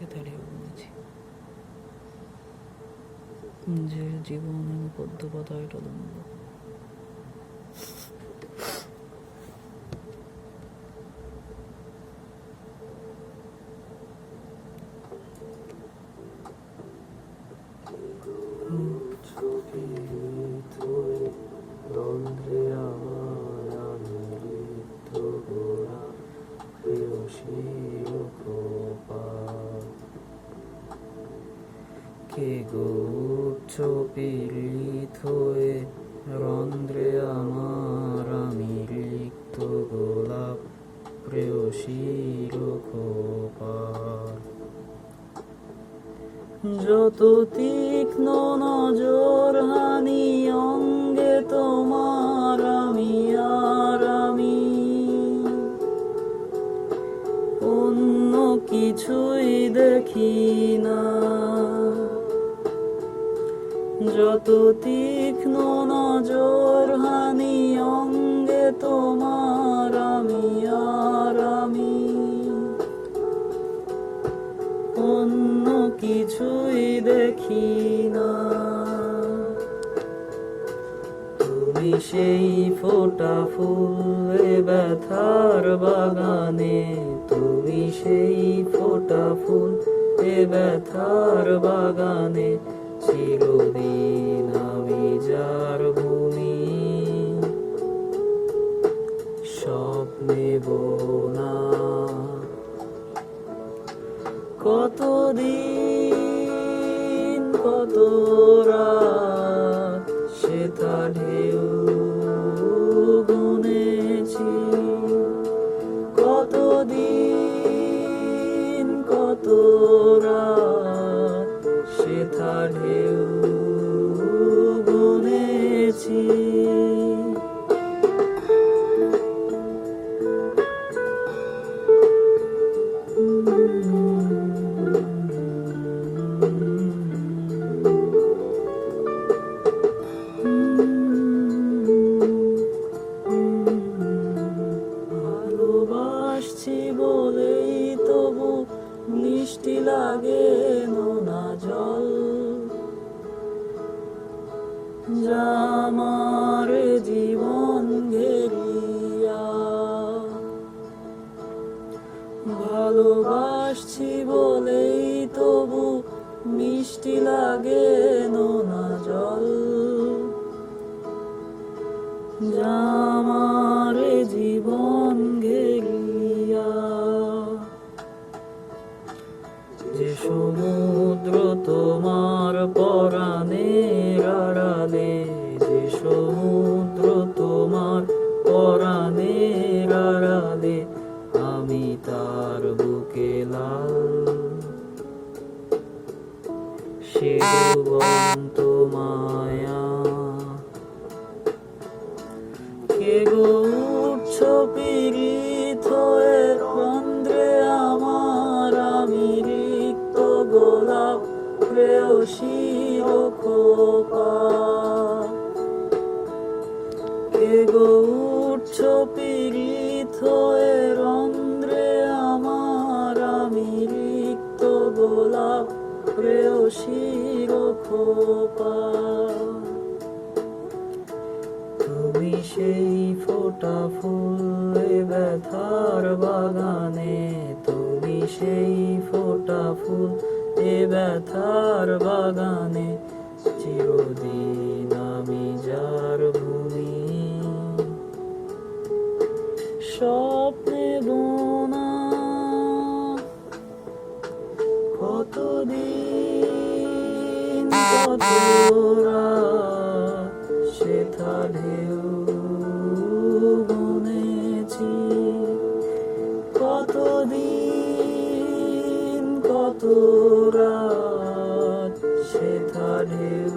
সেতারেও বুনেছি যে জীবনে পদ্ম পাতায় টলম্ব। রন্ধ্রে আমার আমি ঋদ্ধ গোরা প্রেয়সীর কপাল। কে গো উঠছো পীড়িত হয়ে রন্ধ্রে আমার আমি রিক্ত গোলাপ প্রেয়সীর কপাল। যত তীক্ষ্ণ নজর হানি অঙ্গে তোমার আমি আর আমি অন্য কিছুই দেখি না। যত তীক্ষ্ণ নজর হানি অঙ্গে তোমার আমি আর আমি অন্য কিছুই দেখি না। তুমি সেই ফোটা ফুল এ ব্যথার বাগানে, তুমি সেই ফোটা ফুল এ ব্যথার বাগানে চিরদিন আমি যার ভূমি স্বপ্নে বোনা। কতদিন কত রাত সেথা ঢেউ গুনেছি, কতদিন কত রাত সেথা ঢেউ গুনেছি। ভালোবাসছি বলেই তবু মিষ্টি লাগে নোনা জল, যা আমার জীবন ঘেরিয়া। ভালোবাসছি বলেই তবু মিষ্টি লাগে নোনা জল, যা আমার জীবন ঘেরিয়া। যে সমুদ্র তোমার পরাণের আড়ালে, যে সমুদ্র তোমার পরাণের আড়ালে আমি তার বুকে লাল। সে ডুবন্ত মায়া। কে গো উঠছো পীড়িত হয়ে রন্ধ্রে আমার আমি রিক্ত গোলাপ প্রেয়সীর কপাল। কে গো উঠছো পীড়িত হয়ে রন্ধ্রে আমার আমি রিক্ত গোলাপ প্রেয়সীর কপাল। তুমি সেই ফোটা ফুল এ ব্যথার বাগানে, তুমি সেই ফোটা ফুল এ ব্যথার বাগানে চিরদিন আমি যার ভূমি স্বপ্নে বোনা। কতদিন কত রাত সেথা ঢেউ গুনেছি, কতদিন কত রাত সেথা ঢেউ